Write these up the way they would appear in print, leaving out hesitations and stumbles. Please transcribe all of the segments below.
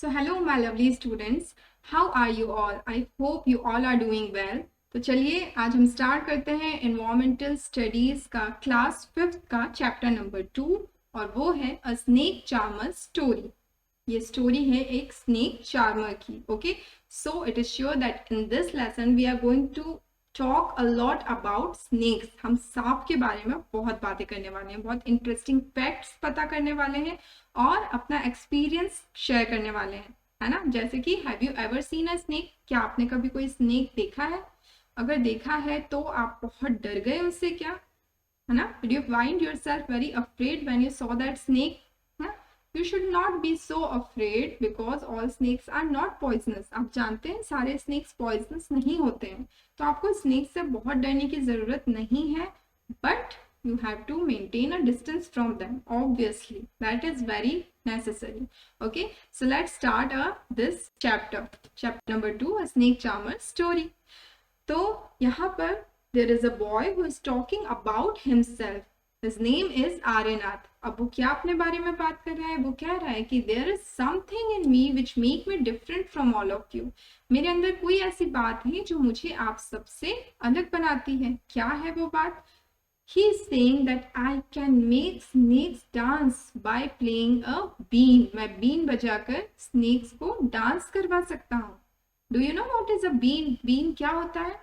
So hello my lovely students, how are you all? I hope you all are doing well. तो चलिए आज हम start करते हैं एनवायरमेंटल स्टडीज का क्लास 5th का चैप्टर नंबर 2 और वो है अ स्नेक चार्मर स्टोरी। ये स्टोरी है एक स्नेक चार्मर की। Okay, so it is sure that in this lesson we are going to talk a lot about snakes. हम सांप के बारे में बहुत बातें करने वाले हैं, बहुत इंटरेस्टिंग फैक्ट्स पता करने वाले हैं और अपना एक्सपीरियंस शेयर करने वाले हैं, है ना। जैसे कि have you ever seen a snake? क्या आपने कभी कोई स्नेक देखा है? अगर देखा है तो आप बहुत डर गए उससे क्या, है ना? Did you find yourself very afraid when you saw that snake? You should not be so afraid because all snakes are not poisonous. आप जानते हैं सारे snakes poisonous नहीं होते हैं, तो आपको snakes से बहुत डरने की जरूरत नहीं है, but you have to maintain a distance from them. Obviously, that is very necessary. Okay, so let's start this chapter. Chapter number 2, a snake charmer story. तो यहाँ पर there is a boy who is talking about himself. His name is Aryanath. अब वो क्या अपने बारे में बात कर रहा है? वो कह रहा है कि there is something in me which make me different from all of you. मेरे अंदर कोई ऐसी बात है जो मुझे आप सबसे अलग बनाती है। क्या है वो बात? He is saying that I can make snakes dance by playing a bean. मैं bean बजाकर snakes को डांस करवा सकता हूँ। Do you know what is a bean? Bean क्या होता है?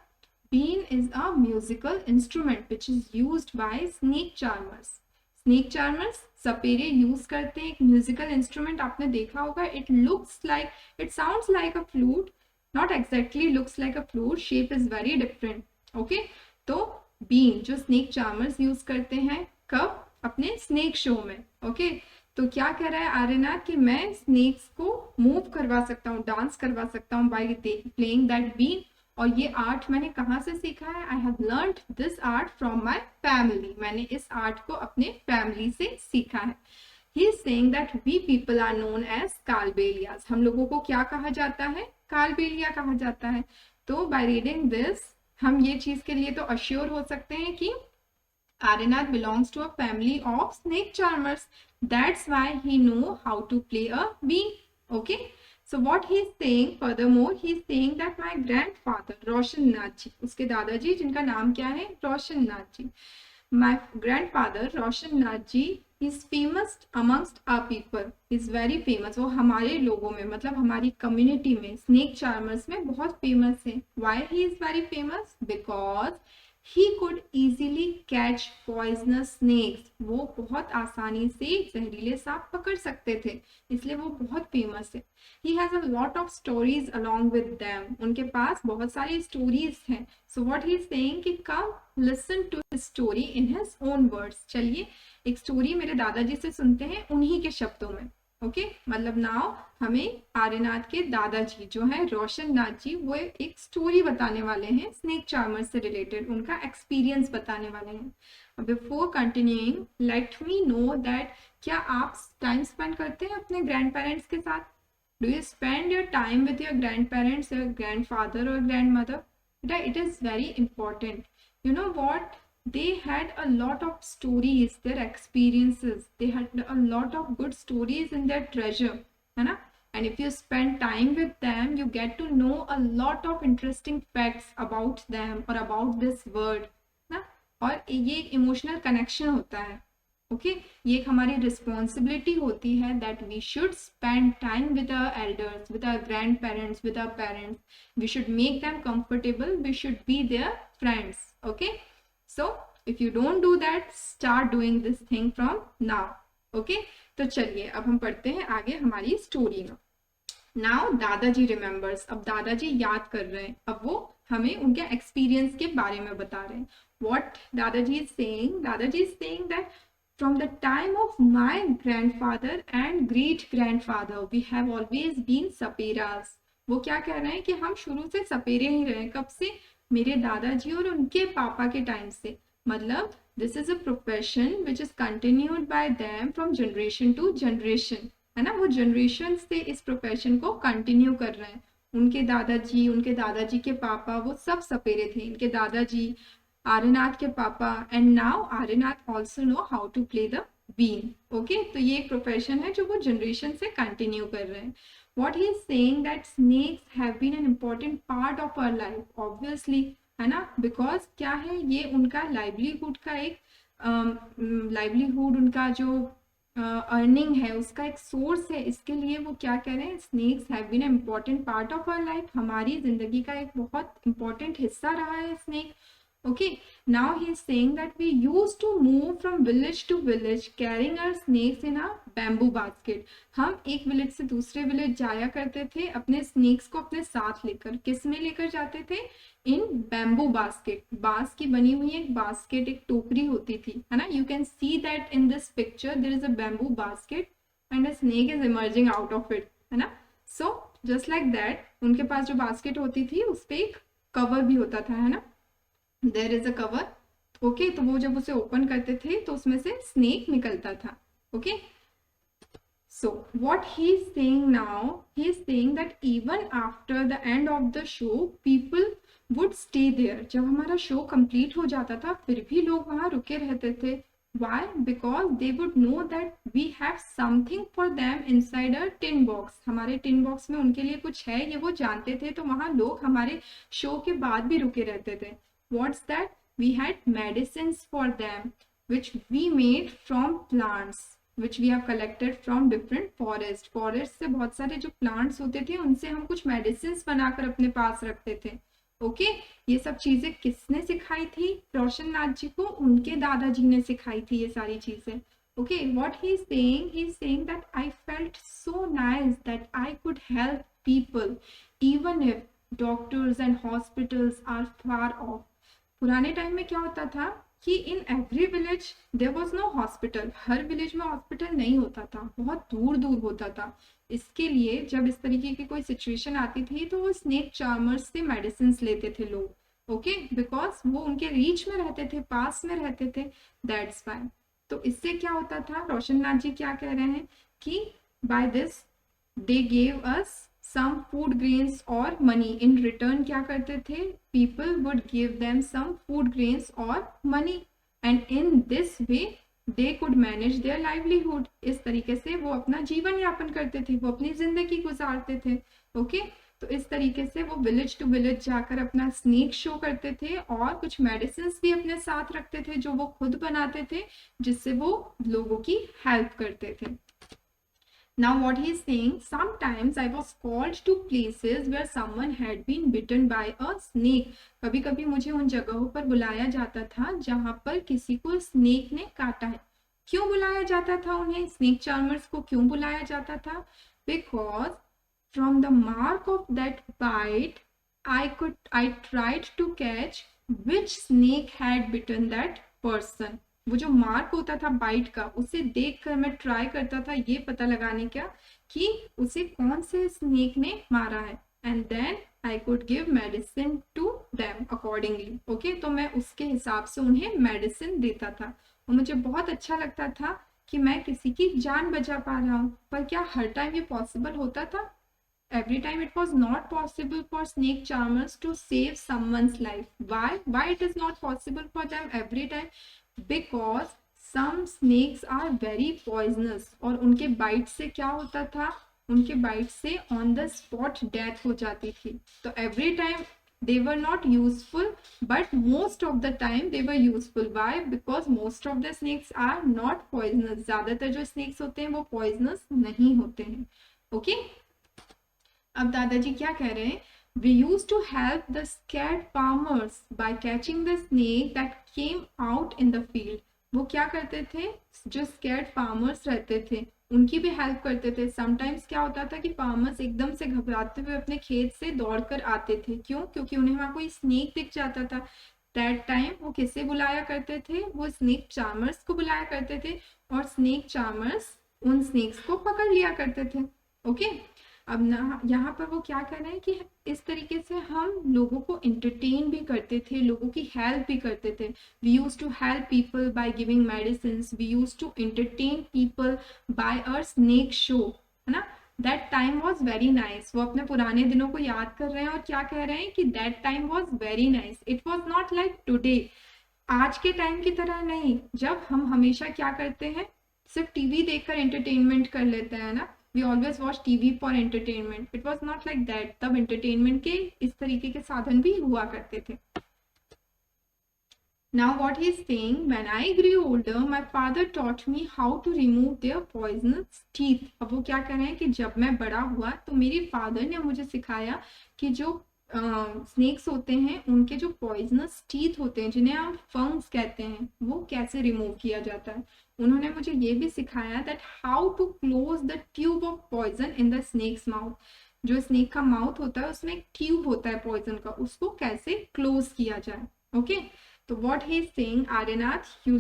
Bean is a musical instrument which is used by snake charmers. Snake charmers सपेरे यूज करते हैं एक म्यूजिकल इंस्ट्रूमेंट। आपने देखा होगा, it looks like, it sounds like a flute, not exactly looks like a flute, shape is very different. Okay, तो been जो snake charmers use करते हैं कब? अपने स्नेक शो में। ओके, तो क्या कह रहा है आर्यनाथ कि मैं स्नेक्स को मूव करवा सकता हूँ, डांस करवा सकता हूँ बाय प्लेइंग दैट बीन। और ये आर्ट मैंने कहाँ से सीखा है? I have learned this art from my family. मैंने इस आर्ट को अपने फैमिली से सीखा है। He is saying that we people are known as Kalbelias. हम लोगों को क्या कहा जाता है? कालबेलिया कहा जाता है। तो बाय रीडिंग दिस हम ये चीज के लिए तो अश्योर हो सकते हैं कि Aryanath belongs to a family of snake charmers. That's why he know how to play a bean. Okay. So what he is saying, furthermore, he is saying that my grandfather, Roshan Nath ji, उसके दादाजी जिनका नाम क्या है? रोशन नाथ जी। My grandfather, Roshan Nath ji, is famous amongst our people. Is very famous. वो हमारे लोगों में, मतलब हमारी कम्युनिटी में, स्नेक चार्मर्स में बहुत फेमस है। Why he is very famous? Because he could easily catch poisonous snakes. वो बहुत आसानी से जहरीले सांप पकड़ सकते थे, इसलिए वो बहुत फेमस है। He has a lot of stories along with them. उनके पास बहुत सारी स्टोरीज हैं। So what he is saying कि come listen to his story in his own words. चलिए एक स्टोरी मेरे दादाजी से सुनते हैं उन्हीं के शब्दों में। ओके, मतलब नाउ हमें आर्यनाथ के दादाजी जो है रोशन नाथ जी, वो एक स्टोरी बताने वाले हैं स्नेक चार्मर से रिलेटेड, उनका एक्सपीरियंस बताने वाले हैं। Before continuing let me know that क्या आप टाइम स्पेंड करते हैं अपने ग्रैंड पेरेंट्स के साथ? Do you spend your time with your grandparents, your grandfather और grandmother? It is very important. You know what? They had a lot of stories, their experiences. They had a lot of good stories in their treasure, है ना? And if you spend time with them, you get to know a lot of interesting facts about them or about this world, ना? और ये एक emotional connection होता है। Okay, ये एक हमारी रिस्पॉन्सिबिलिटी होती है that we should spend time with our elders, with our grand parents, with our parents. We should make them comfortable, we should be their friends. Okay, so if you don't do that, start doing this thing from now. Okay, तो चलिए अब हम पढ़ते हैं आगे हमारी story में। Now दादाजी remembers. अब दादाजी याद कर रहे हैं, अब वो हमें उनके एक्सपीरियंस के बारे में बता रहे हैं। What दादाजी is saying? दादाजी is saying that from the time of my grandfather and great grandfather, we have always been saperas. वो क्या कह रहे हैं कि हम शुरू से सपेरे ही रहे। कब से? मेरे दादाजी और उनके पापा के टाइम से। मतलब this is a profession which is continued by them from generation to generation, है ना। वो जनरेशन से इस प्रोफेशन को कंटिन्यू कर रहे हैं। उनके दादाजी के पापा वो सब सपेरे थे। इनके दादाजी, आर्यनाथ के पापा, and now Aryanath also know how to play the been. Okay, तो ये एक प्रोफेशन है जो वो जनरेशन से कंटिन्यू कर रहे हैं। What he is saying that snakes have been an important part of our life, obviously, है ना, बिकॉज क्या है, ये उनका लाइवलीहुड का एक लाइवलीहुड, उनका जो अर्निंग है उसका एक सोर्स है। इसके लिए वो क्या कह रहे हैं, snakes have been an important part of our life, हमारी जिंदगी का एक बहुत इंपॉर्टेंट हिस्सा रहा है snake. Okay, now he is saying that we used to move from village to village carrying our snakes in a bamboo basket. हम एक विलेज से दूसरे विलेज जाया करते थे अपने स्नेक्स को अपने साथ लेकर। किस में लेकर जाते थे? इन बैम्बू बास्केट, बांस की बनी हुई एक बास्केट, एक टोकरी होती थी, है ना। You can see that in this picture there is a bamboo basket and a snake is emerging out of it, है ना। सो जस्ट लाइक दैट उनके पास जो बास्केट होती थी उस पर एक कवर भी होता था, है ना, there is a cover. Okay, तो वो जब उसे ओपन करते थे तो उसमें से स्नेक निकलता था। Okay, so what he is saying now, he is saying that even after the end of the show people would stay there. जब हमारा शो कंप्लीट हो जाता था फिर भी लोग वहां रुके रहते थे। Why? Because they would know that we have something for them inside a tin box. हमारे टिन बॉक्स में उनके लिए कुछ है, ये वो जानते थे, तो वहां लोग हमारे शो के बाद भी रुके रहते थे। What's that? We had medicines for them, which we made from plants, which we have collected from different forest. Forest से बहुत सारे जो plants होते थे उनसे हम कुछ medicines बनाकर अपने पास रखते थे। ओके, ये सब चीजें किसने सिखाई थी? रोशन नाथ जी को उनके दादाजी ने सिखाई थी ये सारी चीजें। Okay, what he is saying that I felt so nice that I could help people even if doctors and hospitals are far off. पुराने टाइम में क्या होता था कि in every village there was no hospital, हर village में hospital नहीं होता था, बहुत दूर दूर होता था। इसके लिए जब इस तरीके की कोई सिचुएशन आती थी तो वो स्नेक चार्मर्स से मेडिसिन लेते थे लोग। ओके, बिकॉज वो उनके रीच में रहते थे, पास में रहते थे, दैट्स वाई। तो इससे क्या होता था, रोशन नाथ जी क्या कह रहे हैं कि by this they gave us some food grains or money in return। क्या करते थे, people would give them some food grains or money and in this way they could manage their livelihood। इस तरीके से वो अपना जीवन यापन करते थे, वो अपनी जिंदगी गुजारते थे। ओके, तो इस तरीके से वो विलेज टू विलेज जाकर अपना स्नेक शो करते थे और कुछ मेडिसिन भी अपने साथ रखते थे जो वो खुद बनाते थे, जिससे वो लोगों की हेल्प करते थे। Now what he is saying, sometimes I was called to places where someone had been bitten by a snake। कभी कभी मुझे उन जगहों पर बुलाया जाता था जहां पर किसी को स्नेक ने काटा है। क्यों बुलाया जाता था उन्हें, स्नेक चार्मर्स को क्यों बुलाया जाता था? Because from the mark of that bite I tried to catch which snake had bitten that person। वो जो मार्क होता था बाइट का, उसे देखकर मैं ट्राई करता था ये पता लगाने का कि उसे कौन से स्नेक ने मारा है, and then I could give medicine to them accordingly. Okay, तो मैं उसके हिसाब से उन्हें मेडिसिन देता था और मुझे बहुत अच्छा लगता था कि मैं किसी की जान बचा पा रहा हूँ। पर क्या हर टाइम ये पॉसिबल होता था? Every time it was not possible for snake charmers to save someone's life. Why it is not possible for them every time? Because some snakes are very poisonous। और उनके बाइट से क्या होता था, उनके बाइट से ऑन द स्पॉट डेथ हो जाती थी। तो every time they were not useful, but most of the time they were useful। Why? Because most of the snakes are not poisonous। ज्यादातर जो snakes होते हैं वो poisonous नहीं होते हैं। Okay? अब दादाजी क्या कह रहे हैं, we used to help the scared farmers by catching the snake that came out in the field। वो क्या करते थे, जो scared farmers रहते थे उनकी भी हेल्प करते थे। समटाइम्स क्या होता था कि फार्मर्स एकदम से घबराते हुए अपने खेत से दौड़कर आते थे, क्यों? क्योंकि उन्हें वहां कोई स्नेक दिख जाता था। दैट टाइम वो किसे बुलाया करते थे, वो स्नेक चार्मर्स को बुलाया करते थे और स्नेक चार्मर्स उन स्नेक्स को पकड़ लिया करते थे। ओके, अब ना यहाँ पर वो क्या कर रहे हैं कि इस तरीके से हम लोगों को एंटरटेन भी करते थे, लोगों की हेल्प भी करते थे। We use to help people by giving medicine, we use to entertain people by our snake show, है ना। That time was very nice. वो अपने पुराने दिनों को याद कर रहे हैं और क्या कह रहे हैं कि that time was very nice. It was not like today, आज के टाइम की तरह नहीं, जब हम हमेशा क्या करते हैं, सिर्फ टीवी देखकर एंटरटेनमेंट कर लेते हैं ना, we always watch TV for entertainment, it was not like that. तब एंटरटेनमेंट के इस तरीके के साधन भी हुआ करते थे। Now what he is saying, when I grew older, my father taught me how to remove their poisonous teeth. अब वो क्या कर रहे हैं कि जब मैं बड़ा हुआ तो मेरे फादर ने मुझे सिखाया कि जो स्नेक्स होते हैं उनके जो पॉइजनस टीथ होते हैं, जिन्हें हम फंग्स कहते हैं, वो कैसे रिमूव किया जाता है। उन्होंने मुझे ये भी सिखाया that how to close the tube of poison in the snake's mouth. जो स्नेक का माउथ होता है उसमें एक ट्यूब होता है पॉइजन का, उसको कैसे क्लोज किया जाए। Okay, so what he is saying, Arinath, you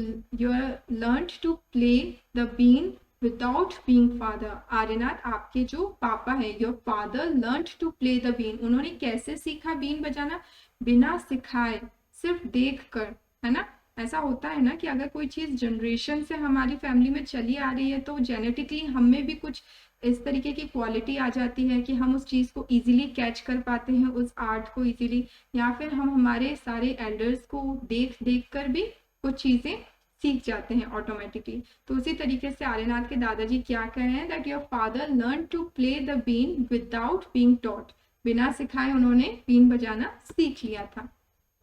learned to play the bean without being father. Arinath, आपके जो पापा है, your father learned to play the bean. उन्होंने कैसे सीखा बीन बजाना? बिना सिखाए, सिर्फ देख कर, है ना। ऐसा होता है ना कि अगर कोई चीज जनरेशन से हमारी फैमिली में चली आ रही है तो जेनेटिकली हम में भी कुछ इस तरीके की क्वालिटी आ जाती है कि हम उस चीज़ को इजीली कैच कर पाते हैं, उस आर्ट को इजीली, या फिर हम हमारे सारे एल्डर्स को देख देख कर भी कुछ चीज़ें सीख जाते हैं ऑटोमेटिकली। तो उसी तरीके से आर्यनाथ के दादाजी क्या कह रहे हैं that your father learn to play the been without being taught. बिना सिखाए उन्होंने बीन बजाना सीख लिया था।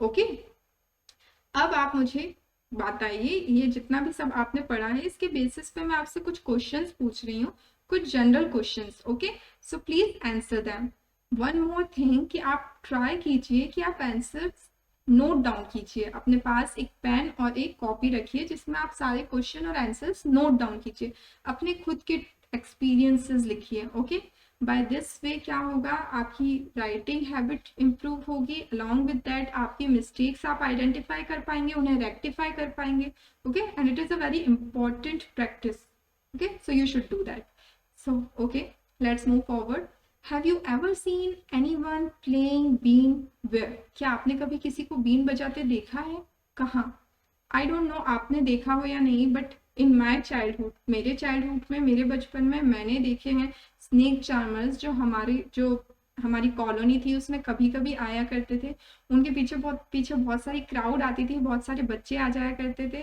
ओके, अब आप मुझे बताइए, ये जितना भी सब आपने पढ़ा है इसके बेसिस पे मैं आपसे कुछ क्वेश्चंस पूछ रही हूँ, कुछ general questions. Okay, so please answer them. One more thing कि आप ट्राई कीजिए कि आप आंसर्स नोट डाउन कीजिए, अपने पास एक पेन और एक कॉपी रखिए जिसमें आप सारे क्वेश्चन और आंसर्स नोट डाउन कीजिए, अपने खुद के एक्सपीरियंसेस लिखिए। ओके, बाय दिस वे क्या होगा, आपकी राइटिंग हैबिट इंप्रूव होगी, अलॉन्ग विद दैट आपकी मिस्टेक्स आप आइडेंटिफाई कर पाएंगे, उन्हें रेक्टिफाई कर पाएंगे। Okay, and it is a very important practice. Okay, so you should do that. So, okay, let's move forward. Have you ever seen anyone playing bean where? क्या आपने कभी किसी को बीन बजाते देखा है? कहाँ? I don't know आपने देखा हो या नहीं, बट इन माई चाइल्डहुड, मेरे चाइल्डहुड में, मेरे बचपन में मैंने देखे हैं स्नेक चार्मर्स जो हमारी कॉलोनी थी उसमें कभी कभी आया करते थे। उनके पीछे बहुत सारी क्राउड आती थी, बहुत सारे बच्चे आ जाया करते थे।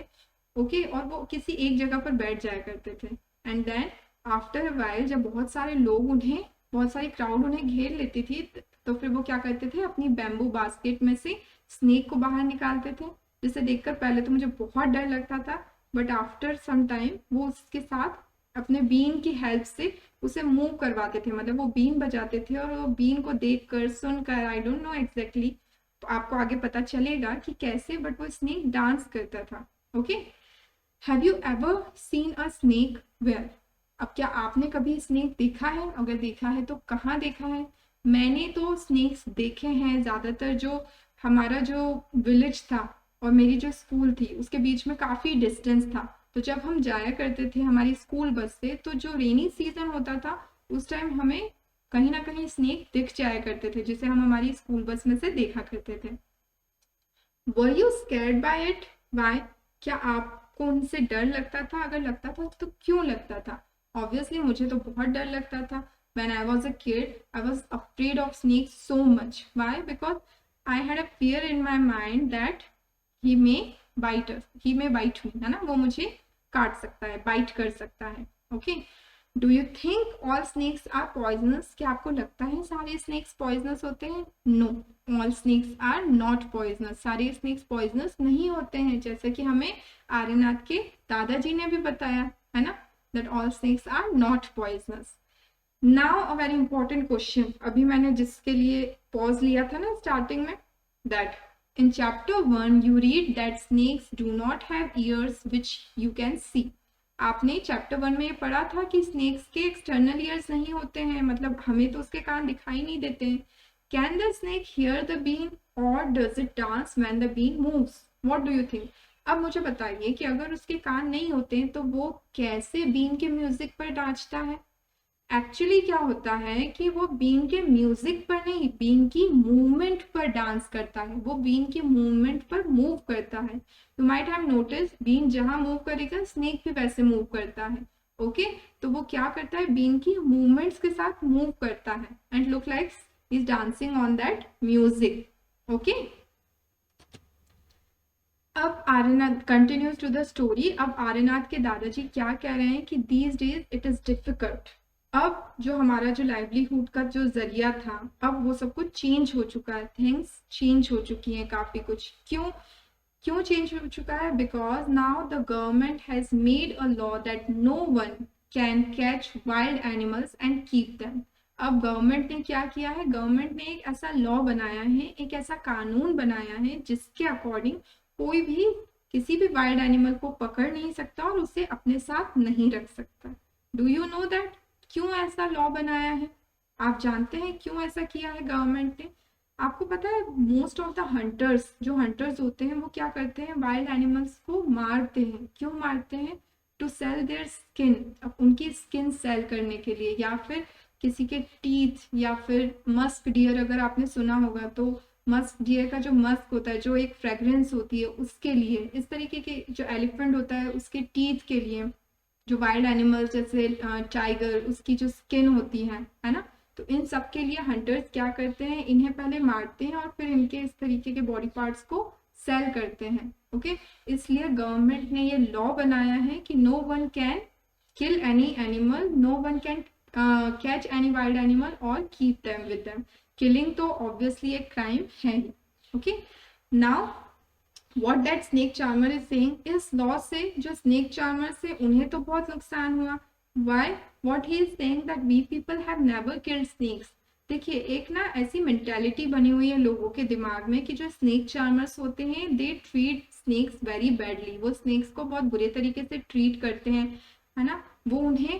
ओके, और वो किसी एक जगह पर बैठ जाया करते थे, and then after a while जब बहुत सारी क्राउड उन्हें घेर लेती थी तो फिर वो क्या करते थे, अपनी बैम्बू बास्केट में से स्नेक को बाहर निकालते थे, जिसे देखकर पहले तो मुझे बहुत डर लगता था, बट आफ्टर सम टाइम वो उसके साथ अपने बीन की हेल्प से उसे मूव करवाते थे, मतलब वो बीन बजाते थे और वो बीन को देखकर सुनकर, आई डोंट नो एग्जैक्टली, आपको आगे पता चलेगा कि कैसे, बट वो स्नेक डांस करता था। Okay, have you ever seen a snake where? अब क्या आपने कभी स्नेक देखा है? अगर देखा है तो कहाँ देखा है? मैंने तो स्नेक्स देखे हैं ज़्यादातर, जो हमारा जो विलेज था और मेरी जो स्कूल थी उसके बीच में काफ़ी डिस्टेंस था, तो जब हम जाया करते थे हमारी स्कूल बस से, तो जो रेनी सीजन होता था उस टाइम हमें कहीं ना कहीं स्नेक दिख जाया करते थे, जिसे हम हमारी स्कूल बस में से देखा करते थे। Were you scared by it? Why? क्या आपको उनसे डर लगता था? अगर लगता था तो क्यों लगता था? Obviously मुझे तो बहुत डर लगता था। When I was a kid, I was afraid of snakes so much. Why? Because I had a fear in my mind that he may bite us. He may bite me, है ना? वो मुझे काट सकता है, बाइट कर सकता है। Okay? Do you think all snakes are poisonous? क्या आपको लगता है सारे snakes poisonous होते हैं? No, all snakes are not poisonous. सारे snakes poisonous नहीं होते हैं, जैसे कि हमें आर्यनाथ के दादाजी ने भी बताया, है ना? That all snakes are not poisonous. Now a very important question, अभी मैंने जिसके लिए पॉज लिया था ना स्टार्टिंग में, that in chapter 1 you read that snakes do not have ears which you can see. आपने चैप्टर 1 में ये पढ़ा था कि स्नेक्स के एक्सटर्नल ईयर्स नहीं होते हैं, मतलब हमें तो उसके कान दिखाई नहीं देते हैं। Can the snake hear the been और does it dance when the been moves? What do you think? अब मुझे बताइए कि अगर उसके कान नहीं होते तो वो कैसे बीन के म्यूजिक पर नाचता है? एक्चुअली क्या होता है कि वो बीन के म्यूजिक पर नहीं, बीन की मूवमेंट पर डांस करता है, वो बीन की मूवमेंट पर मूव करता है। You might have notice, been जहां मूव करेगा स्नेक भी वैसे मूव करता है। ओके, तो वो क्या करता है, बीन की मूवमेंट्स के साथ मूव करता है and look like is dancing on that music. Okay, अब Aryanath continues to the story. अब आर्यनाथ के दादाजी क्या कह रहे हैं कि these days it is difficult. अब जो हमारा जो लाइवलीहुड का जो जरिया था, अब वो सब कुछ चेंज हो चुका है, थिंग्स चेंज हो चुकी हैं काफी कुछ। क्यों क्यों चेंज हो चुका है? Because now the government has made a law that no one can catch wild animals and keep them. अब गवर्नमेंट ने क्या किया है? गवर्नमेंट ने एक ऐसा लॉ बनाया है, एक ऐसा कानून बनाया है जिसके अकॉर्डिंग कोई भी किसी भी वाइल्ड एनिमल को पकड़ नहीं सकता और उसे अपने साथ नहीं रख सकता। Do you know that? क्यों ऐसा लॉ बनाया है? आप जानते हैं क्यों ऐसा किया है गवर्नमेंट ने? आपको पता है मोस्ट ऑफ द हंटर्स, जो हंटर्स होते हैं वो क्या करते हैं? वाइल्ड एनिमल्स को मारते हैं। क्यों मारते हैं? टू सेल देयर स्किन, उनकी स्किन सेल करने के लिए, या फिर किसी के टीथ, या फिर मस्क डियर अगर आपने सुना होगा तो मस्क डियर का जो मस्क होता है, जो एक फ्रेग्रेंस होती है, उसके लिए। इस तरीके के जो एलिफेंट होता है उसके टीथ के लिए। जो वाइल्ड एनिमल्स जैसे टाइगर, उसकी जो स्किन होती है ना, तो इन सब के लिए हंटर्स क्या करते हैं? इन्हें पहले मारते हैं और फिर इनके इस तरीके के बॉडी पार्ट्स को सेल करते हैं। ओके, इसलिए गवर्नमेंट ने ये लॉ बनाया है कि no one can kill any animal, no one can catch any wild animal और keep them with them. Killing तो ऑब्वियसली एक क्राइम है ही। Okay, now what that snake charmer is saying, इस लॉ से जो स्नेक चार्मर से उन्हें तो बहुत नुकसान हुआ। why? what he is saying that we people have never killed snakes। देखिए, एक ना ऐसी मेंटेलिटी बनी हुई है लोगों के दिमाग में कि जो स्नेक चार्मर्स होते हैं they treat snakes very badly. वो स्नेक्स को बहुत बुरे तरीके से ट्रीट करते हैं, है ना। वो उन्हें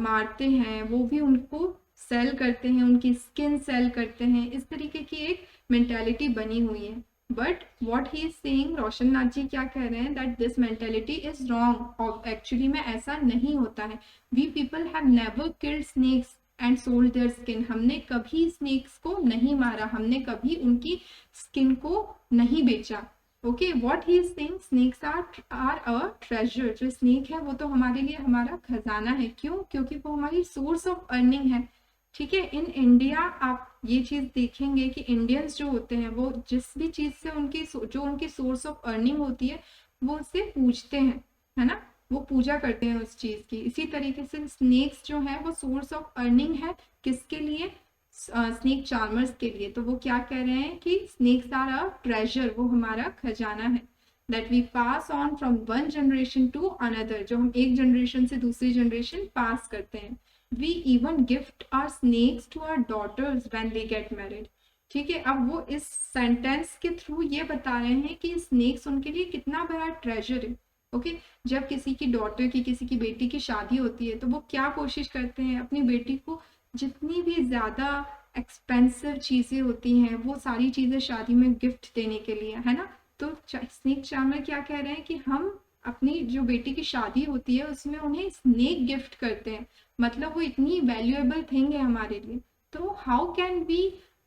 मारते हैं, वो भी उनको सेल करते हैं, उनकी स्किन सेल करते हैं। इस तरीके की एक मेंटेलिटी बनी हुई है। But what he is saying, Roshan Nath ji क्या कह रहे हैं? That this mentality is wrong. और एक्चुअली में ऐसा नहीं होता है। We people have never killed snakes and sold their skin. हमने कभी स्नेक्स को नहीं मारा, हमने कभी उनकी स्किन को नहीं बेचा। Okay, what he is saying, snakes are a treasure. जो स्नेक है वो तो हमारे लिए हमारा खजाना है। क्यों? क्योंकि वो हमारी सोर्स ऑफ अर्निंग है। ठीक है, इन इंडिया आप ये चीज देखेंगे कि इंडियंस जो होते हैं वो जिस भी चीज से उनकी जो उनकी सोर्स ऑफ अर्निंग होती है वो उससे पूजते हैं, है ना। वो पूजा करते हैं उस चीज की। इसी तरीके से स्नेक्स जो है वो सोर्स ऑफ अर्निंग है। किसके लिए? स्नेक चार्मर्स के लिए। तो वो क्या कह रहे हैं कि स्नेक्स आर अ ट्रेजर, वो हमारा खजाना है। That we pass on from one generation to another, जो हम एक जनरेशन से दूसरी जनरेशन पास करते हैं। We even gift our snakes to our daughters when they get married। ठीक है, अब वो इस सेंटेंस के थ्रू ये बता रहे हैं कि स्नेक्स उनके लिए कितना बड़ा ट्रेजर है। ओके, जब किसी की डॉटर की, किसी की बेटी की शादी होती है तो वो क्या कोशिश करते हैं? अपनी बेटी को जितनी भी ज्यादा एक्सपेंसिव चीजें होती हैं वो सारी चीजें शादी में गिफ्ट देने के लिए, है ना। तो स्नेक चार्मर क्या कह रहे हैं कि हम अपनी जो बेटी की शादी होती है उसमें उन्हें स्नेक गिफ्ट करते हैं। मतलब वो इतनी वैल्यूएबल थिंग है हमारे लिए। तो how can we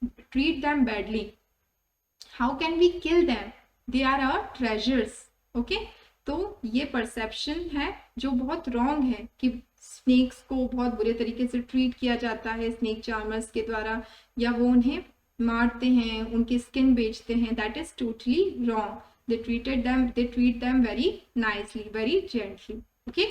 treat them badly? How can we kill them? They are our treasures. Okay, तो ये परसेप्शन है जो बहुत रॉन्ग है कि स्नेक्स को बहुत बुरे तरीके से ट्रीट किया जाता है स्नेक चार्मर्स के द्वारा, या वो उन्हें मारते हैं, उनकी स्किन बेचते हैं। That is totally wrong. they treat them very nicely, very gently। Okay,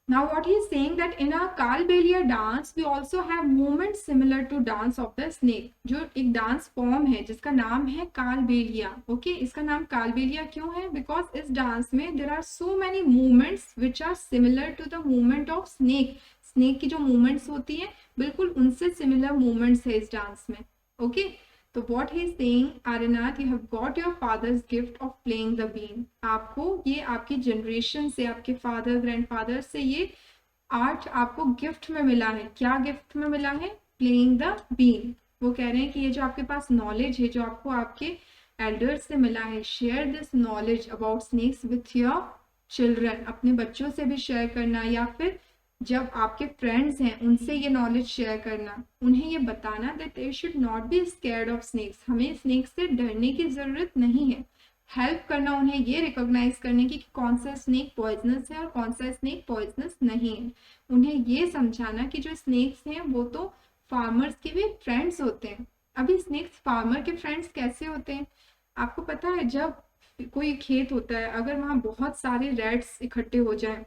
now what he is saying that in a Kalbelia dance we also have movements similar to dance of the snake। जो एक dance form है जिसका नाम है Kalbelia. Okay, इसका नाम कालबेलिया क्यों है? बिकॉज इस डांस में there are so many movements which are similar to the movement of snake. Snake की जो मूवमेंट्स होती है बिल्कुल उनसे सिमिलर मूवमेंट्स है इस डांस में। ओके, तो what he is saying, Aryanath, you have got your father's gift of playing the bean। आपको ये आपकी जनरेशन से, आपके फादर ग्रैंडफादर से ये आर्ट आपको गिफ्ट में मिला है। क्या गिफ्ट में मिला है? Playing the been. वो कह रहे हैं कि ये जो आपके पास नॉलेज है जो आपको आपके एल्डर्स से मिला है, share this knowledge about snakes with your children. अपने बच्चों से भी शेयर करना, या फिर जब आपके फ्रेंड्स हैं उनसे ये नॉलेज शेयर करना, उन्हें ये बताना that they should not be scared of snakes. हमें स्नेक्स से डरने की जरूरत नहीं है। हेल्प करना उन्हें ये रिकॉग्नाइज करने की कि कौन सा स्नेक पॉइजनस है और कौन सा स्नेक पॉइजनस नहीं है। उन्हें ये समझाना कि जो स्नेक्स हैं वो तो फार्मर्स के भी फ्रेंड्स होते हैं। अभी स्नेक्स फार्मर के फ्रेंड्स कैसे होते हैं? आपको पता है, जब कोई खेत होता है, अगर वहाँ बहुत सारे रैट्स इकट्ठे हो जाए,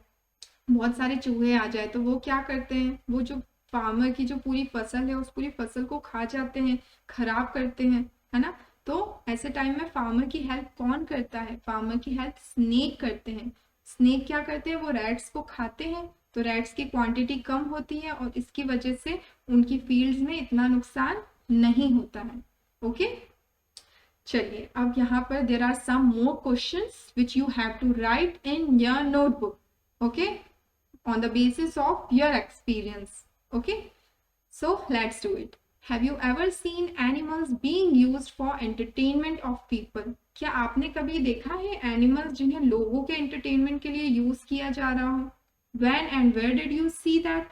बहुत सारे चूहे आ जाए, तो वो क्या करते हैं, वो जो फार्मर की जो पूरी फसल है उस पूरी फसल को खा जाते हैं, खराब करते हैं, है ना। तो ऐसे टाइम में फार्मर की हेल्प कौन करता है, फार्मर की हेल्प स्नेक करते हैं। स्नेक क्या करते हैं, वो रैट्स को खाते हैं, तो रैट्स की क्वांटिटी कम होती है और इसकी वजह से उनकी फील्ड्स में इतना नुकसान नहीं होता है। ओके, चलिए अब यहाँ पर there are some more questions which you have to write in your notebook, okay, on the basis of your experience. Okay, so let's do it. Have you ever seen animals being used for entertainment of people? क्या आपने कभी देखा है animals जिन्हें लोगों के entertainment के लिए यूज किया जा रहा हो? When and where did you see that?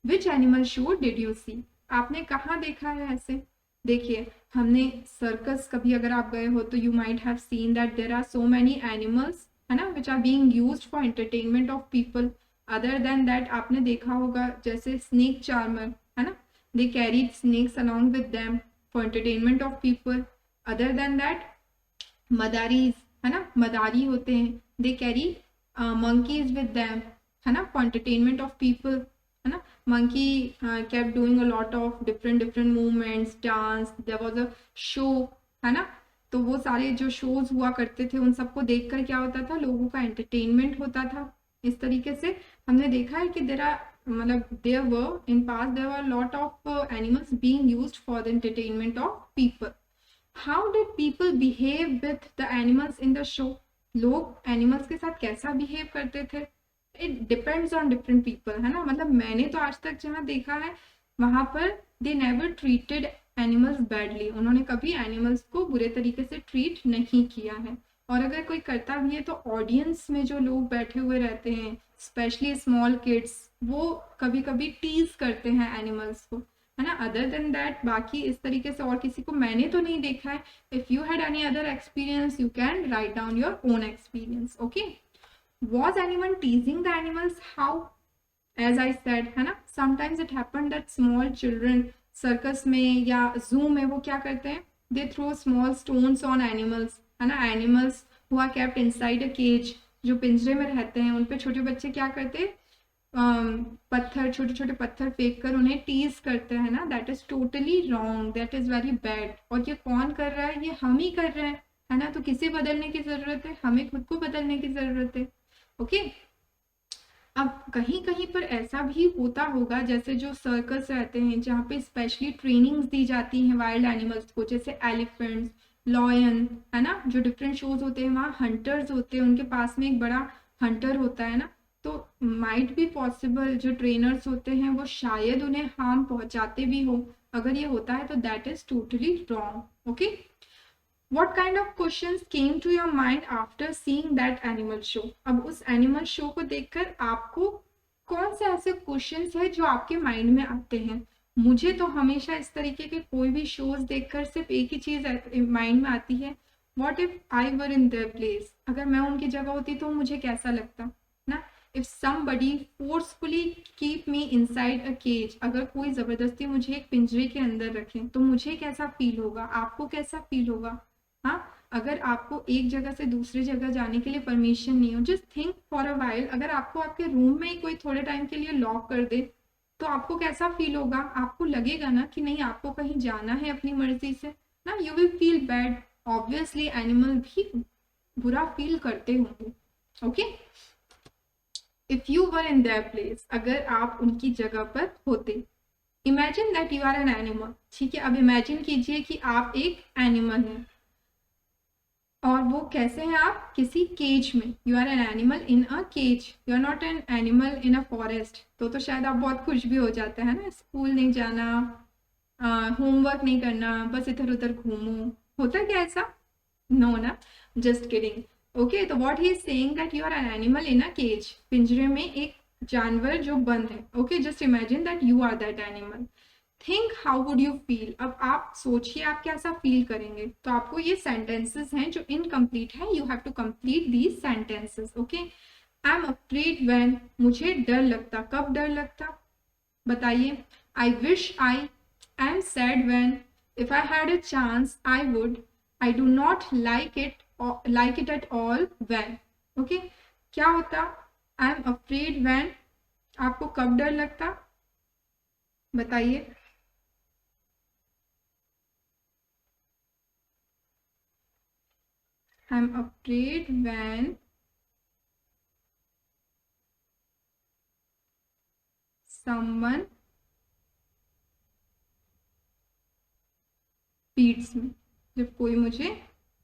Which animal show did you see? आपने कहाँ देखा है ऐसे? देखिए, हमने सर्कस कभी अगर आप गए हो तो you might have seen that there are so many animals, है ना, which are being used for entertainment of people. Other than that आपने देखा होगा जैसे स्नेक चार्मर, है ना, they carry snakes along with them for entertainment of people. Other than that madaris, है ना, मदारी होते हैं, they carry monkeys with them, है ना, फॉर एंटरटेनमेंट ऑफ पीपल, है ना। Monkey kept doing a lot of different movements, dance, there was a show, है ना। तो वो सारे जो शोज हुआ करते थे उन सबको देखकर क्या होता था, लोगों का एंटरटेनमेंट होता था। इस तरीके से हमने देखा है कि there were in past there were lot of animals being used for the entertainment of people. How did people behave with the animals in the show? लोग एनिमल्स के साथ कैसा बिहेव करते थे? It depends on different people, है ना। मतलब मैंने तो आज तक जहाँ देखा है वहां पर they never treated animals badly, उन्होंने कभी एनिमल्स को बुरे तरीके से ट्रीट नहीं किया है। और अगर कोई करता भी है तो ऑडियंस में जो लोग बैठे हुए रहते हैं, स्पेशली स्मॉल किड्स, वो कभी कभी टीज करते हैं एनिमल्स को, है ना। अदर देन दैट बाकी इस तरीके से और किसी को मैंने तो नहीं देखा है। If you had any other experience you can write down your own experience. Okay, was anyone teasing the animals? How? As I said, है ना, sometimes it happened that small children circus में या जू में वो क्या करते हैं, they throw small stones on animals, है ना। Animals who are kept inside a cage, जो पिंजरे में रहते हैं, उन पे छोटे बच्चे क्या करते हैं, पत्थर, छोटे छोटे पत्थर फेंक कर उन्हें टीज करते हैं ना। That is totally wrong, that is very bad. और ये कौन कर रहा है, ये हम ही कर रहे हैं, है ना। तो किसे बदलने की जरूरत है, हमें खुद को बदलने की जरूरत है। ओके, अब कहीं कहीं पर ऐसा भी होता होगा, जैसे जो सर्कस रहते हैं जहाँ पे स्पेशली ट्रेनिंग्स दी जाती हैं वाइल्ड एनिमल्स को, जैसे एलिफेंट्स, लॉयन, है ना, जो डिफरेंट शोज होते हैं वहाँ हंटर्स होते हैं, उनके पास में एक बड़ा हंटर होता है ना। तो माइट बी पॉसिबल जो ट्रेनर्स होते हैं वो शायद उन्हें हार्म पहुंचाते भी हो। अगर ये होता है तो that is totally wrong. Okay, What kind of questions came to your mind after seeing that animal show? अब उस एनिमल शो को देखकर आपको कौन से ऐसे क्वेश्चंस है जो आपके माइंड में आते हैं? मुझे तो हमेशा इस तरीके के कोई भी शोज देखकर सिर्फ एक ही चीज माइंड में आती है, what if I were in their place? अगर मैं उनकी जगह होती तो मुझे कैसा लगता ना। If somebody forcefully keep me inside a cage, अगर कोई जबरदस्ती मुझे एक पिंजरे के अंदर रखे तो मुझे कैसा फील होगा, आपको कैसा फील होगा? हाँ, अगर आपको एक जगह से दूसरी जगह जाने के लिए परमिशन नहीं हो, just think for a while, अगर आपको आपके रूम में ही कोई थोड़े टाइम के लिए लॉक कर दे तो आपको कैसा फील होगा? आपको लगेगा ना कि नहीं, आपको कहीं जाना है अपनी मर्जी से ना, you will feel bad. Obviously animal भी बुरा फील करते होंगे। Okay, if you were in their place, अगर आप उनकी जगह पर होते, imagine that you are an animal. ठीक है, अब इमेजिन कीजिए कि आप एक एनिमल हैं, और वो कैसे हैं, आप किसी केज में, you are an animal in a cage, you are not an animal in a forest. तो शायद आप बहुत खुश भी हो जाते हैं ना, स्कूल नहीं जाना, होमवर्क नहीं करना, बस इधर उधर घूमो। होता क्या ऐसा? नो ना, जस्ट किडिंग। ओके, तो what he is saying that you are an animal in a cage, पिंजरे में एक जानवर जो बंद है। Okay, just imagine that you are that animal. Think how would you feel. अब आप सोचिए आप कैसा फील करेंगे। तो आपको ये सेंटेंसेस हैं जो इनकम्प्लीट है, you have to complete these sentences. Okay, I am afraid when, मुझे डर लगता, कब डर लगता बताइए? I wish I am sad when, if I had a chance I would, I do not like it like it at all when. Okay, क्या होता? आई am afraid when, आपको कब डर लगता? बताइए। आई am afraid when someone beats me, जब कोई मुझे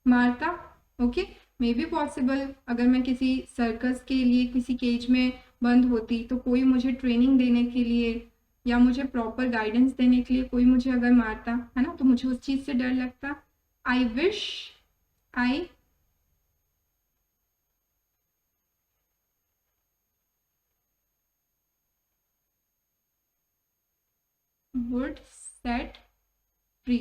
मारता। ओके, मे बी पॉसिबल, अगर मैं किसी सर्कस के लिए किसी केज में बंद होती तो कोई मुझे ट्रेनिंग देने के लिए या मुझे प्रॉपर गाइडेंस देने के लिए कोई मुझे अगर मारता, है ना, तो मुझे उस चीज से डर लगता। आई wish I would set free,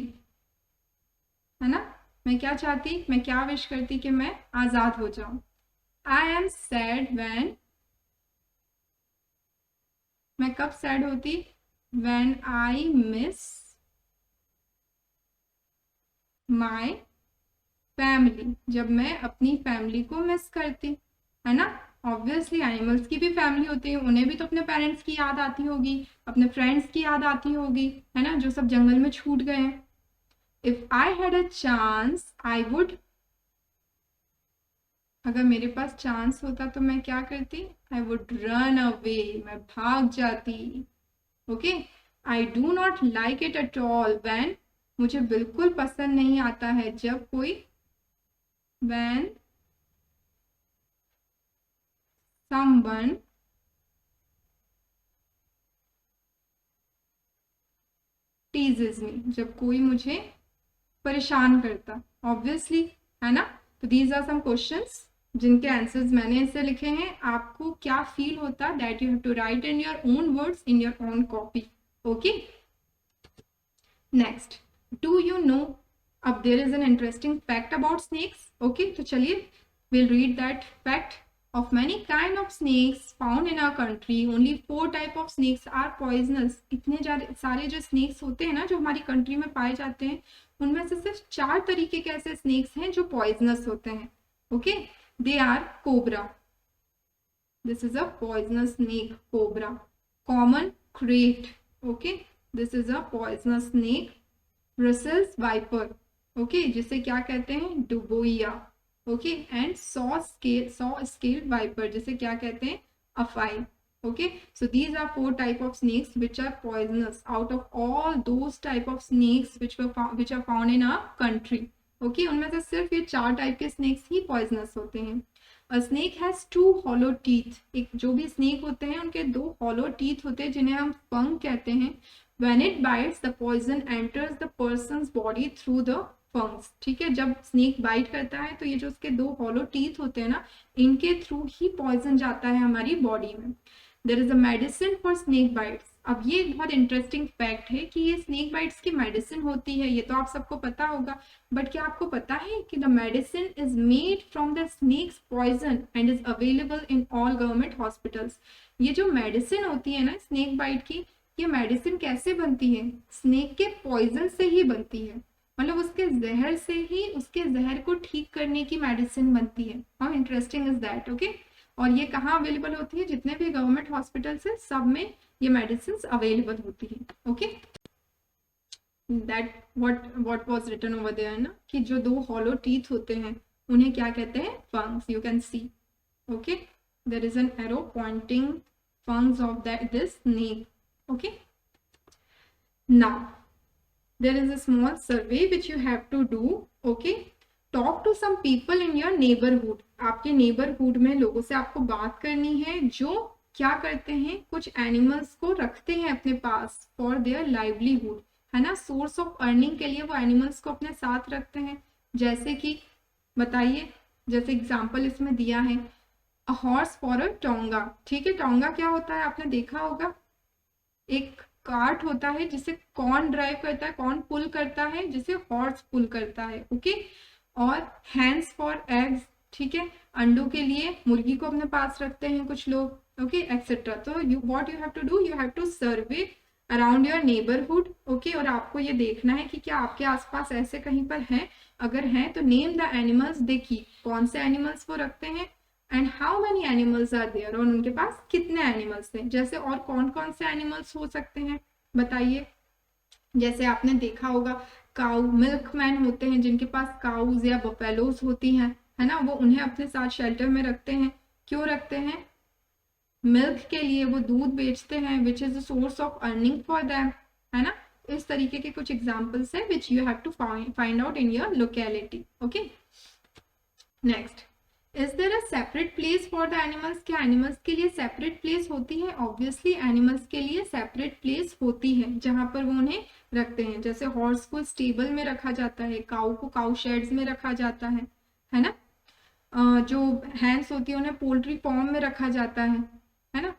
है ना, मैं क्या चाहती, मैं क्या विश करती कि मैं आजाद हो जाऊं। आई एम सैड व्हेन, मैं कब सैड होती? When I miss my family, जब मैं अपनी फैमिली को मिस करती, है ना। ऑब्वियसली एनिमल्स की भी फैमिली होती है, उन्हें भी तो अपने पेरेंट्स की याद आती होगी, अपने फ्रेंड्स की याद आती होगी, है ना, जो सब जंगल में छूट गए हैं। If I had a chance I would, अगर मेरे पास चांस होता तो मैं क्या करती? आई वुड रन अवे, मैं भाग जाती। Okay, I do not like it at all when, मुझे बिल्कुल पसंद नहीं आता है जब कोई, व्हेन someone teases me, जब कोई मुझे परेशान करता। ऑब्वियसली, है ना। तो दीज आर सम क्वेश्चंस जिनके आंसर्स मैंने ऐसे लिखे हैं। आपको क्या फील होता, that you have to write in your own words in your own copy. Okay, next, do you know, अब there is an interesting fact about snakes. Okay, तो चलिए we'll read that fact. Of many kind of snakes found in our country, only 4 type of snakes are poisonous. इतने सारे जो snakes होते हैं ना, जो हमारी कंट्री में पाए जाते हैं, उनमें से सिर्फ 4 तरीके के ऐसे snakes हैं जो poisonous होते हैं। Okay, they are cobra, this is a poisonous snake, cobra. Common krait, okay, this is a poisonous snake. Russell's viper, okay, जिसे क्या कहते हैं? Daboia. Okay, and saw scale viper, जिसे क्या कहते हैं? Afai. Okay, so these are 4 type of snakes which are poisonous out of all those type of snakes which are found in our country. Okay, उनमें से सिर्फ ये 4 टाइप के स्नेक्स ही poisonous होते हैं। अ स्नेक हैज 2 हॉलो टीथ, एक जो भी स्नेक होते हैं उनके 2 हॉलो टीथ होते हैं जिन्हें हम फंग कहते हैं। When it bites, the poison enters the person's body through the फंग्स। ठीक है, जब स्नेक बाइट करता है तो ये जो उसके 2 हॉलो टीथ होते हैं ना, इनके थ्रू ही पॉइजन जाता है हमारी बॉडी में। There is a medicine for snake bites. अब ये बहुत इंटरेस्टिंग फैक्ट है कि ये स्नेक बाइट्स की मेडिसिन होती है, ये तो आप सबको पता होगा, बट क्या आपको पता है कि the medicine is made from the snake's poison and is available in all government hospitals. ये जो मेडिसिन होती है ना स्नेक बाइट की, ये मेडिसिन कैसे बनती है? स्नेक के पॉइजन से ही बनती है, मतलब उसके जहर से ही, उसके जहर को ठीक करने की मेडिसिन बनती है। How interesting is that. Okay, और ये कहाँ अवेलेबल होती है? जितने भी गवर्नमेंट हॉस्पिटल्स है सब में ये मेडिसिन अवेलेबल होती है। Okay, that what was written over there ना, कि जो 2 हॉलो टीथ होते हैं उन्हें क्या कहते हैं? Fangs. You can see, okay, there is an arrow pointing fangs of that this snake. Okay, now there is a small survey which you have to do. Okay, talk to some people in your neighborhood. आपके neighborhood में लोगों से आपको बात करनी है जो क्या करते हैं, कुछ एनिमल्स को रखते हैं अपने पास for their livelihood, है ना, सोर्स ऑफ अर्निंग के लिए वो एनिमल्स को अपने साथ रखते हैं। जैसे कि बताइए, जैसे एग्जाम्पल इसमें दिया है, a horse for a tonga. ठीक है, टोंगा क्या होता है? आपने देखा होगा, एक कार्ट होता है जिसे कौन ड्राइव करता है, कौन पुल करता है? जिसे हॉर्स पुल करता है। ओके, और हैंड्स फॉर एग्स, ठीक है, अंडों के लिए मुर्गी को अपने पास रखते हैं कुछ लोग। Okay, etcetera. तो what you have to do, you have to survey around your neighbourhood, okay. और आपको ये देखना है कि क्या आपके आसपास ऐसे कहीं पर हैं, अगर हैं तो name the animals they keep, कौन से एनिमल्स वो रखते हैं, and how many animals are there, और उनके पास कितने एनिमल्स हैं। जैसे और कौन कौन से एनिमल्स हो सकते हैं बताइए। जैसे आपने देखा होगा काउ, मिल्कमैन होते हैं जिनके पास काउज या बफेलोज होती हैं, है ना, वो उन्हें अपने साथ शेल्टर में रखते हैं। क्यों रखते हैं? मिल्क के लिए, वो दूध बेचते हैं, which is the source of earning for them, है ना। इस तरीके के कुछ एग्जाम्पल्स है which you have to find out in your locality, okay. Next, is there a separate place for the animals, क्या एनिमल्स के लिए सेपरेट प्लेस होती है? ऑब्वियसली एनिमल्स के लिए सेपरेट प्लेस होती है जहां पर वो उन्हें रखते हैं। जैसे हॉर्स को स्टेबल में रखा जाता है, काऊ को काऊ शेड्स में रखा जाता है ना। जो हैंस होती है उन्हें पोल्ट्री फार्म में रखा जाता है ना।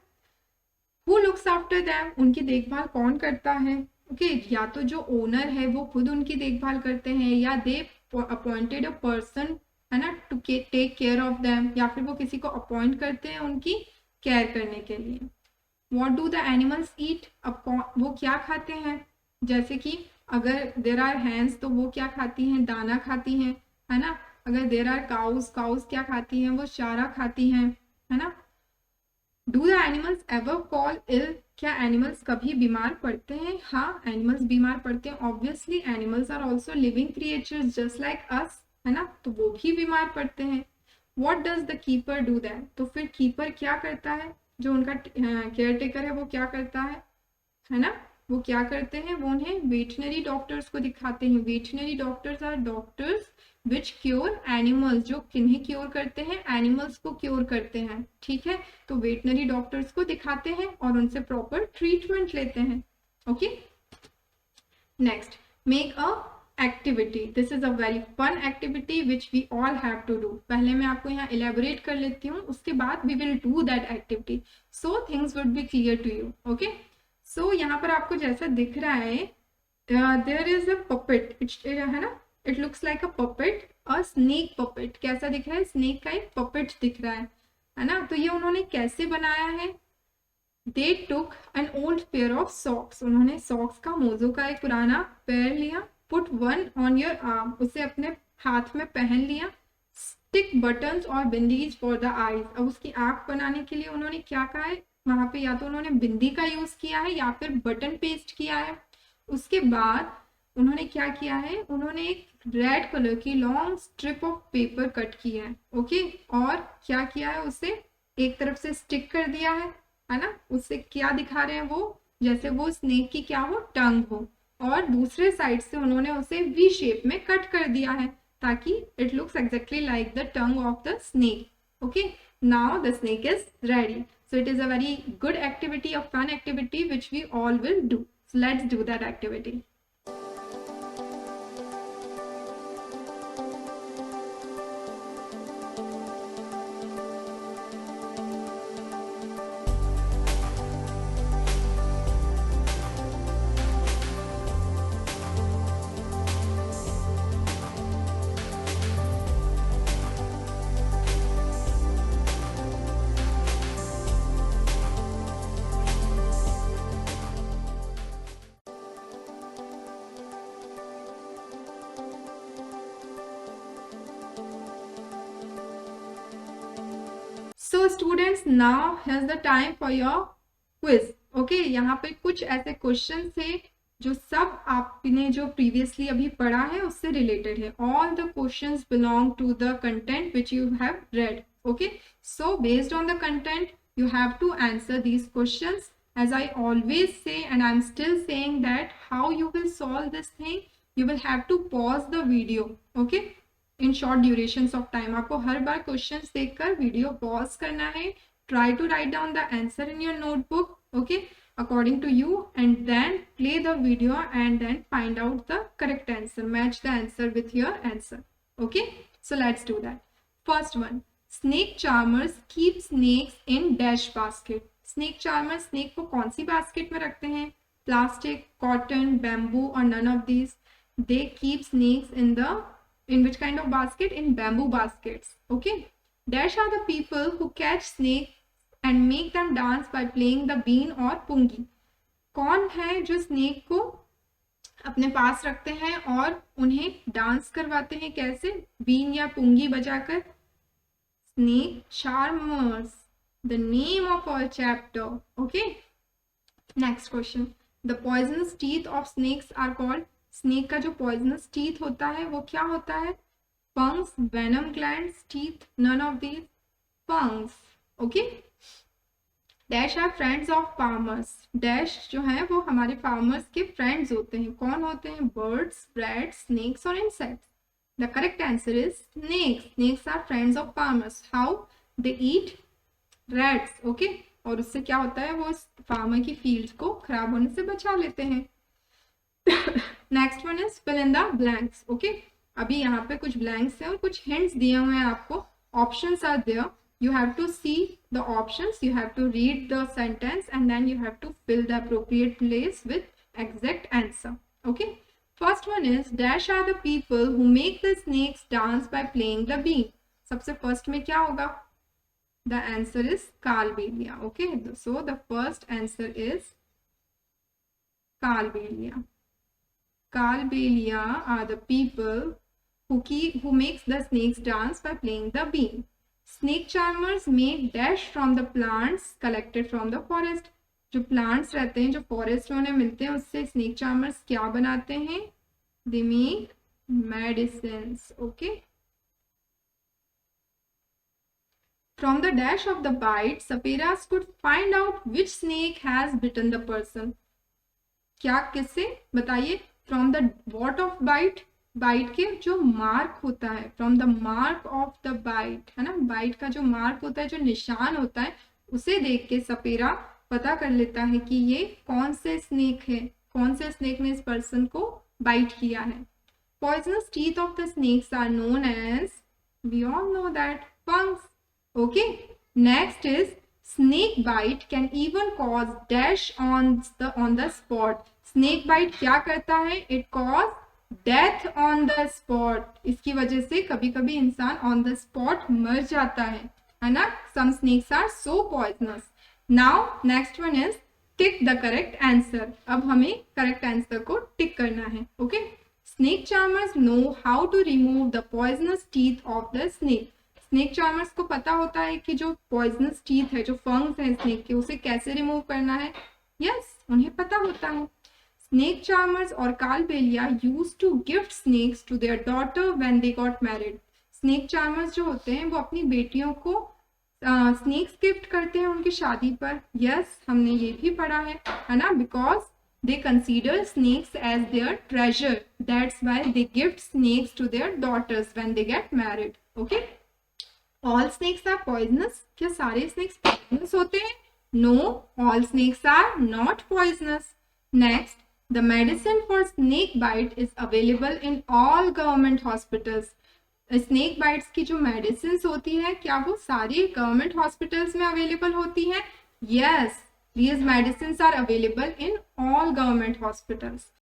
हु लुक्स आफ्टर देम, उनकी देखभाल कौन करता है? ओके, या तो जो ओनर है वो खुद उनकी देखभाल करते हैं, या दे अपॉइंटेड अ पर्सन, है ना, to take care of them, या फिर वो किसी को अपॉइंट करते हैं उनकी केयर करने के लिए। What do the animals eat, वो क्या खाते हैं? जैसे कि अगर देर आर हैंस तो वो क्या खाती हैं? दाना खाती हैं, है ना। अगर देर आर काउस, काउस क्या खाती हैं? वो चारा खाती हैं, है ना। Do the animals ever fall ill, क्या एनिमल्स कभी बीमार पड़ते हैं? हाँ, एनिमल्स बीमार पड़ते हैं। Obviously animals are also living creatures just like us, है ना, तो वो भी बीमार पड़ते हैं। What does the keeper do that, तो फिर कीपर क्या करता है? जो उनका केयर टेकर है वो क्या करता है ना, वो क्या करते हैं? वो उन्हें वेटनरी डॉक्टर्स को दिखाते हैं। Veterinary doctors are doctors which cure animals, जो किन्हें क्योर करते हैं? एनिमल्स को क्योर करते हैं, ठीक है। तो वेटनरी डॉक्टर्स को दिखाते हैं और उनसे प्रॉपर ट्रीटमेंट लेते हैं, okay. Next, make a activity, this is a very fun activity which we all have to do. पहले मैं आपको यहाँ इलेबोरेट कर लेती हूँ, उसके बाद we will do that activity, so things would be clear to you, okay. सो यहाँ पर आपको जैसा दिख रहा है, देयर इज अ पपेट, है ना, it looks like a puppet, a snake puppet. कैसा दिख रहा है? स्नेक का एक पपेट दिख रहा है ना। तो ये उन्होंने कैसे बनाया है? They took an old pair of socks, उन्होंने सॉक्स का, मोजों का एक पुराना पैर लिया, put one on your arm, उसे अपने हाथ में पहन लिया, स्टिक बटन्स और बिंदीज फॉर द आईज, अब उसकी आंख बनाने के लिए उन्होंने क्या कहा है वहां पे? या तो उन्होंने बिंदी का यूज किया है या फिर बटन पेस्ट किया है। उसके बाद उन्होंने क्या किया है? उन्होंने एक रेड कलर की long strip of paper cut की है, ओके। और क्या किया है? उसे एक तरफ से स्टिक कर दिया है ना। उससे क्या दिखा रहे हैं वो? जैसे वो स्नेक की क्या हो? टंग हो। और दूसरे साइड से उन्होंने उसे वी शेप में कट कर दिया है ताकि it looks exactly like the tongue of the snake, okay. Now the snake is ready, so it is a very good activity, a fun activity which we all will do. So let's do that activity. So students, now here's the time for your quiz. Okay, यहाँ पे कुछ ऐसे question थे जो सब आपने जो previously अभी पढ़ा है उससे रिलेटेड है. All the questions belong to the content which you have read. Okay, so based on the content you have to answer these questions. As I always say, and I'm still saying that how you will solve this thing, you will have to pause the video. Okay, in short durations of time. आपको हर बार questions देखकर video pause करना है. Try to write down the answer in your notebook, okay, according to you, and then play the video and then find out the correct answer, match the answer with your answer. Okay, so let's do that. First one, snake charmers keep snakes in dash basket. snake charmers snake को कौन सी basket में रखते हैं? Plastic, cotton, bamboo or none of these? They keep snakes in which kind of basket? In bamboo baskets. Okay, dash are the people who catch snakes and make them dance by playing the bean or pungi. कौन है जो snake को अपने पास रखते हैं और उन्हें dance करवाते हैं? कैसे? बीन या पुंगी बजाकर। Snake charmers, the name of our chapter. Okay, next question, the poisonous teeth of snakes are called. Snake का जो पॉइजनस टीथ होता है वो क्या होता है? Fangs, venom glands, teeth, none of these. Fangs. Okay, dash are friends of farmers. Dash जो है वो हमारे फार्मर्स के फ्रेंड्स होते हैं। कौन होते हैं? बर्ड्स, रैट्स, स्नेक्स और insects. The correct answer is snakes. Snakes are friends of farmers. How? They eat rats. Okay, और उससे क्या होता है? वो फार्मर की फील्ड को खराब होने से बचा लेते हैं। Next one is fill in the blanks. Okay, अभी यहाँ पे कुछ ब्लैंक्स हैं और कुछ हिंट्स दिए हुए हैं आपको। Options are there, you have to see the options, you have to read the sentence, and then you have to fill the appropriate place with exact answer. Okay, first one is dash are the people who make the snakes dance by playing the bean. सबसे first में क्या होगा? The answer is Kalbelia. Okay, so the first answer is Kalbelia. Kalbelia are the people who makes the snakes dance by playing the bean. Snake charmers make dash from the plants collected from the forest. जो plants रहते हैं, जो forest में उन्हें मिलते हैं, उससे snake charmers क्या बनाते हैं? They make medicines. Okay. From the dash of the bite, saperas could find out which snake has bitten the person. क्या? किससे? बताइए. From the what of bite? Bite के जो मार्क होता है, from the mark of the bite, है ना, bite का जो मार्क होता है, जो निशान होता है, उसे देख के सपेरा पता कर लेता है कि ये कौन से स्नेक है, कौन से स्नेक ने इस पर्सन को बाइट किया है. Poisonous teeth of the snakes are known as, we all know that, fangs. Okay, next is snake bite can even cause dash on the spot. Snake bite क्या करता है? It cause death on the spot. इसकी वजह से कभी कभी इंसान on the spot मर जाता है ना. Some snakes are so poisonous. Now next one is tick the correct answer. अब हमें करेक्ट आंसर को टिक करना है. Okay, snake charmers know how to remove the poisonous teeth of the snake. Snake charmers को पता होता है कि जो पॉइजनस टीथ है, जो फंग्स है स्नेक के, उसे कैसे रिमूव करना है. यस, उन्हें पता होता है. Snake charmers or Kalbelia used to gift snakes to their daughter when they got married. Snake charmers जो होते हैं वो अपनी बेटियों को snakes गिफ्ट करते हैं उनकी शादी पर. Yes, हमने ये भी पढ़ा है ना, because they consider snakes as their treasure. That's why they gift snakes to their daughters when they get married. Okay? All snakes are poisonous. क्या सारे snakes poisonous होते हैं? No, all snakes are not poisonous. Next, the medicine for snake bite is available in all government hospitals. Snake bites की जो medicines होती है, क्या वो सारी government hospitals में available होती हैं? Yes, these medicines are available in all government hospitals.